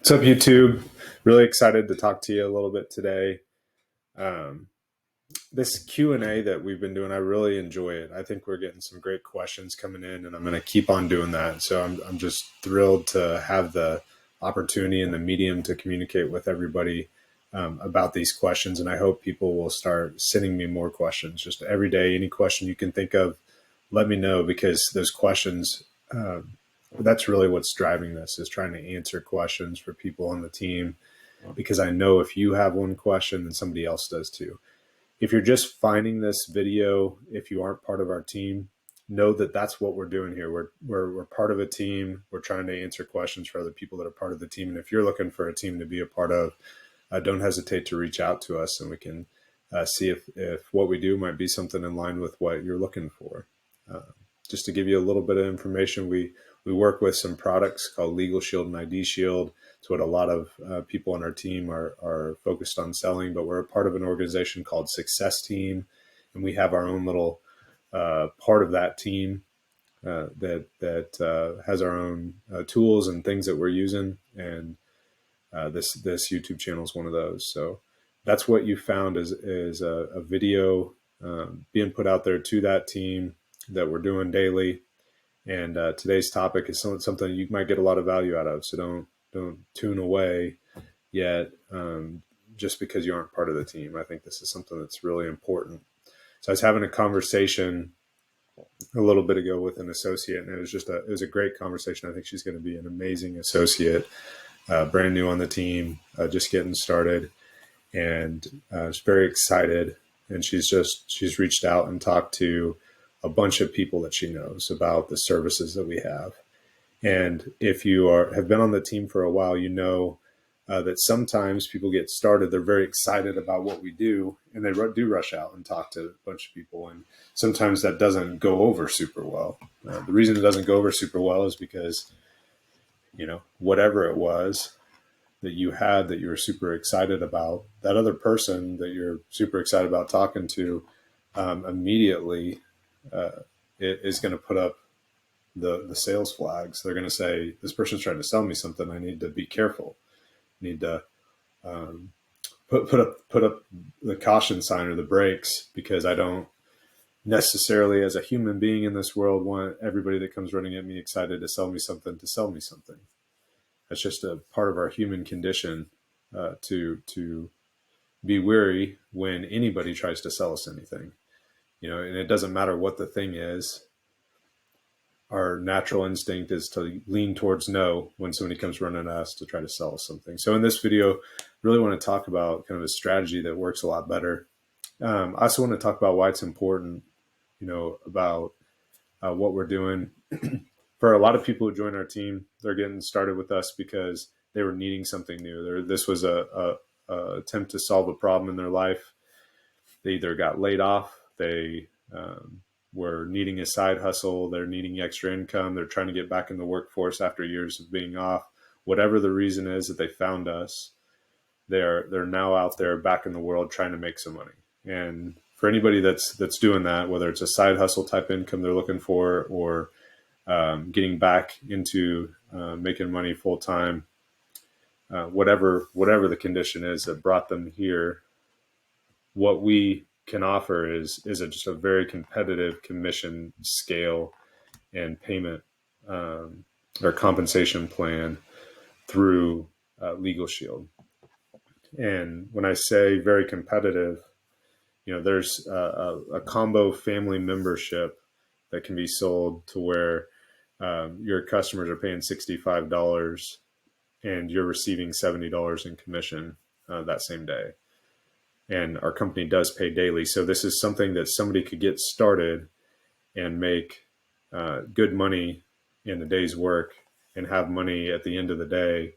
What's up, YouTube? Really excited to talk to you a little bit today. Um, this Q&A that we've been doing, I really enjoy it. I think we're getting some great questions coming in, and I'm going to keep on doing that. So I'm just thrilled to have the opportunity and the medium to communicate with everybody about these questions. And I hope people will start sending me more questions. Just every day, any question you can think of, let me know, because those questions, that's really what's driving this, is trying to answer questions for people on the team, because I know if you have one question, then somebody else does too. If you're just finding this video, if you aren't part of our team, know that that's what we're doing here. We're part of a team. We're trying to answer questions for other people that are part of the team. And if you're looking for a team to be a part of, don't hesitate to reach out to us, and we can see if what we do might be something in line with what you're looking for. Uh, just to give you a little bit of information, we work with some products called Legal Shield and ID Shield. It's what a lot of people on our team are focused on selling, but we're a part of an organization called Success Team, and we have our own little part of that team that has our own tools and things that we're using, and this YouTube channel is one of those. So that's what you found is a video being put out there to that team that we're doing daily. And today's topic is something you might get a lot of value out of. So don't tune away yet just because you aren't part of the team. I think this is something that's really important. So I was having a conversation a little bit ago with an associate, and it was a great conversation. I think she's going to be an amazing associate, brand new on the team, just getting started, and she's very excited. And she's reached out and talked to a bunch of people that she knows about the services that we have. And if you have been on the team for a while, you know that sometimes people get started, they're very excited about what we do, and they do rush out and talk to a bunch of people. And sometimes that doesn't go over super well. The reason it doesn't go over super well is because, whatever it was that you had that you were super excited about, that other person that you're super excited about talking to immediately is going to put up the sales flags. They're going to say, this person's trying to sell me something. I need to be careful. I need to put up the caution sign or the brakes, because I don't necessarily, as a human being in this world, want everybody that comes running at me excited to sell me something. That's just a part of our human condition, to be wary when anybody tries to sell us anything. And it doesn't matter what the thing is. Our natural instinct is to lean towards no when somebody comes running at us to try to sell us something. So in this video, I really want to talk about kind of a strategy that works a lot better. I also want to talk about why it's important, about what we're doing. For a lot of people who join our team, they're getting started with us because they were needing something new. This was a attempt to solve a problem in their life. They either got laid off, they were needing a side hustle, they're needing extra income, they're trying to get back in the workforce after years of being off. Whatever the reason is that they found us, they're now out there back in the world trying to make some money. And for anybody that's doing that, whether it's a side hustle type income they're looking for, or getting back into making money full time, whatever the condition is that brought them here, what we can offer is just a very competitive commission scale and payment or compensation plan through Legal Shield. And when I say very competitive, there's a combo family membership that can be sold to where your customers are paying $65 and you're receiving $70 in commission that same day. And our company does pay daily. So this is something that somebody could get started and make good money in a day's work and have money at the end of the day,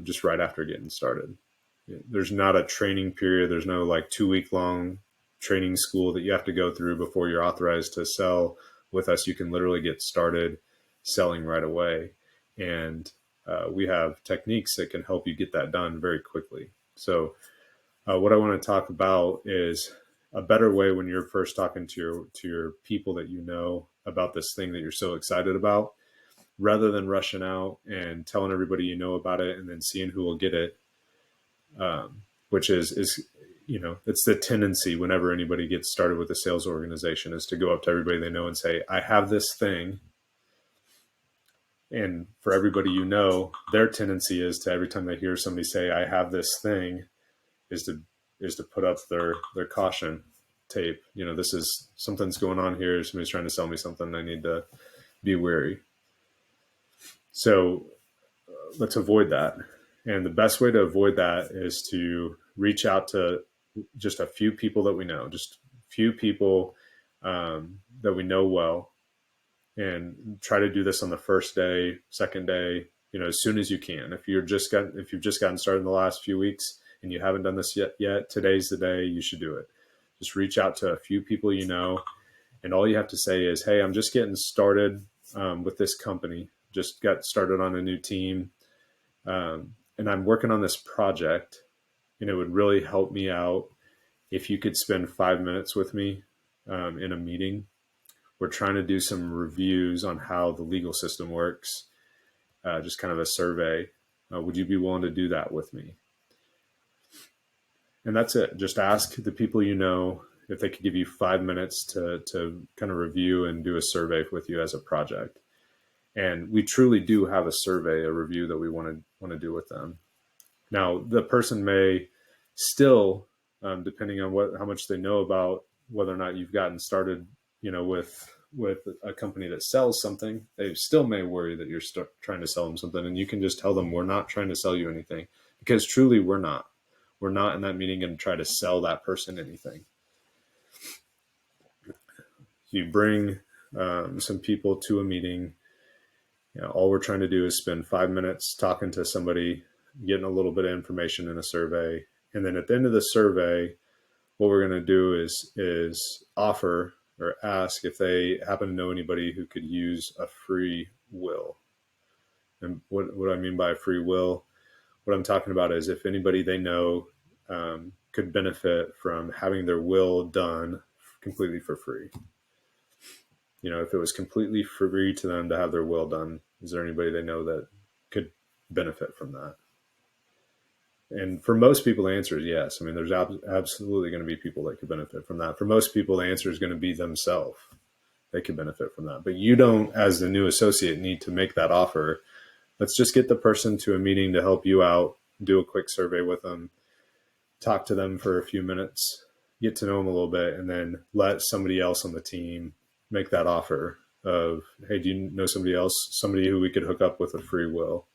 just right after getting started. There's not a training period. There's no 2-week long training school that you have to go through before you're authorized to sell with us. You can literally get started selling right away. And we have techniques that can help you get that done very quickly. So what I want to talk about is a better way when you're first talking to your people that about this thing that you're so excited about. rather than rushing out and telling everybody you know about it and then seeing who will get it, which is it's the tendency whenever anybody gets started with a sales organization is to go up to everybody they know and say, I have this thing. And for everybody, their tendency is to, every time they hear somebody say, I have this thing, is to put up their caution tape. This is, something's going on here. Somebody's trying to sell me something. I need to be wary. So let's avoid that. And the best way to avoid that is to reach out to just a few people that we know, just few people that we know well, and try to do this on the first day, second day, as soon as you can. If you've just gotten started in the last few weeks and you haven't done this yet, today's the day you should do it. Just reach out to a few people and all you have to say is, hey, I'm just getting started with this company. Just got started on a new team, and I'm working on this project, and it would really help me out if you could spend 5 minutes with me in a meeting. We're trying to do some reviews on how the legal system works, just kind of a survey. Would you be willing to do that with me? And that's it. Just ask the people if they could give you 5 minutes to kind of review and do a survey with you as a project. And we truly do have a survey, a review that we want to do with them. Now, the person may still, depending on how much they know about whether or not you've gotten started, with a company that sells something, they still may worry that you're trying to sell them something. And you can just tell them, we're not trying to sell you anything, because truly we're not. We're not in that meeting going to try to sell that person anything. You bring some people to a meeting. All we're trying to do is spend 5 minutes talking to somebody, getting a little bit of information in a survey. And then at the end of the survey, what we're going to do is offer or ask if they happen to know anybody who could use a free will. And what I mean by free will, what I'm talking about is if anybody they know could benefit from having their will done completely for free. If it was completely free to them to have their will done, is there anybody they know that could benefit from that? And for most people, the answer is yes. I mean, there's absolutely going to be people that could benefit from that. For most people, the answer is going to be themselves. They could benefit from that. But you don't, as the new associate, need to make that offer. Let's just get the person to a meeting to help you out, do a quick survey with them, talk to them for a few minutes, get to know them a little bit, and then let somebody else on the team make that offer of, hey, do you know somebody else, somebody who we could hook up with a free will?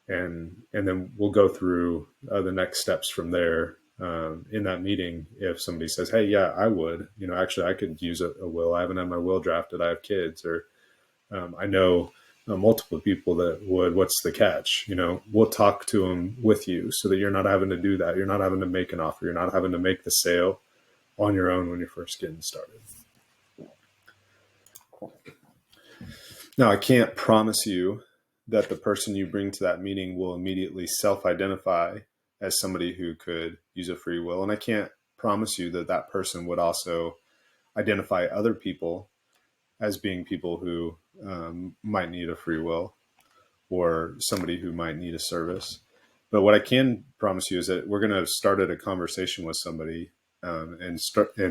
And then we'll go through the next steps from there in that meeting. If somebody says, hey, yeah, I would, actually I could use a will. I haven't had my will drafted. I have kids, or I know multiple people that would. What's the catch? We'll talk to them with you so that you're not having to do that. You're not having to make an offer. You're not having to make the sale on your own when you're first getting started. Now, I can't promise you that the person you bring to that meeting will immediately self-identify as somebody who could use a free will. And I can't promise you that that person would also identify other people as being people who might need a free will or somebody who might need a service. But what I can promise you is that we're going to have started a conversation with somebody and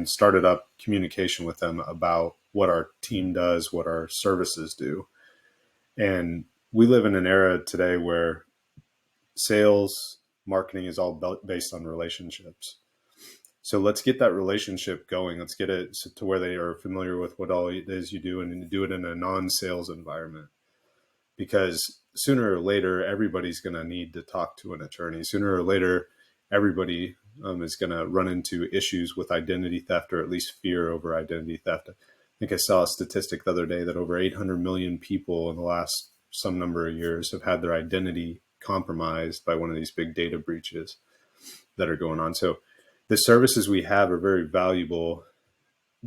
started up communication with them about what our team does, what our services do. And we live in an era today where sales, marketing is all based on relationships. So let's get that relationship going. Let's get it to where they are familiar with what all it is you do, and do it in a non-sales environment. Because sooner or later, everybody's going to need to talk to an attorney. Sooner or later, everybody is going to run into issues with identity theft, or at least fear over identity theft. I think I saw a statistic the other day that over 800 million people in the last some number of years have had their identity compromised by one of these big data breaches that are going on. So the services we have are very valuable,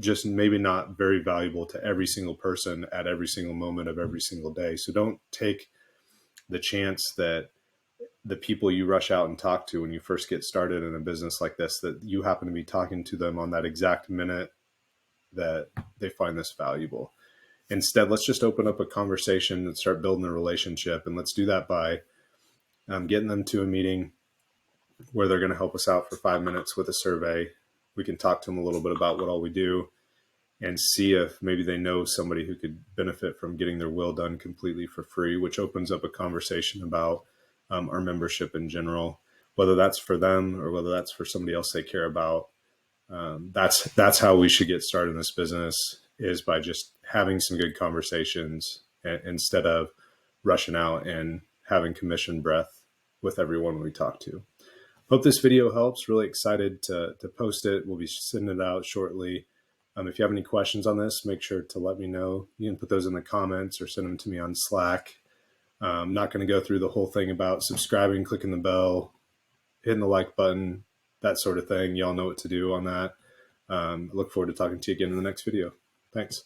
just maybe not very valuable to every single person at every single moment of every single day. So don't take the chance that the people you rush out and talk to when you first get started in a business like this, that you happen to be talking to them on that exact minute that they find this valuable. Instead, let's just open up a conversation and start building a relationship. And let's do that by getting them to a meeting where they're going to help us out for 5 minutes with a survey. We can talk to them a little bit about what all we do and see if maybe they know somebody who could benefit from getting their will done completely for free, which opens up a conversation about our membership in general, whether that's for them or whether that's for somebody else they care about. That's how we should get started in this business, is by just having some good conversations instead of rushing out and having commission breath with everyone we talk to. Hope this video helps. Really excited to post it. We'll be sending it out shortly. If you have any questions on this, make sure to let me know. You can put those in the comments or send them to me on Slack. I'm not going to go through the whole thing about subscribing, clicking the bell, hitting the like button, that sort of thing. Y'all know what to do on that. I look forward to talking to you again in the next video. Thanks.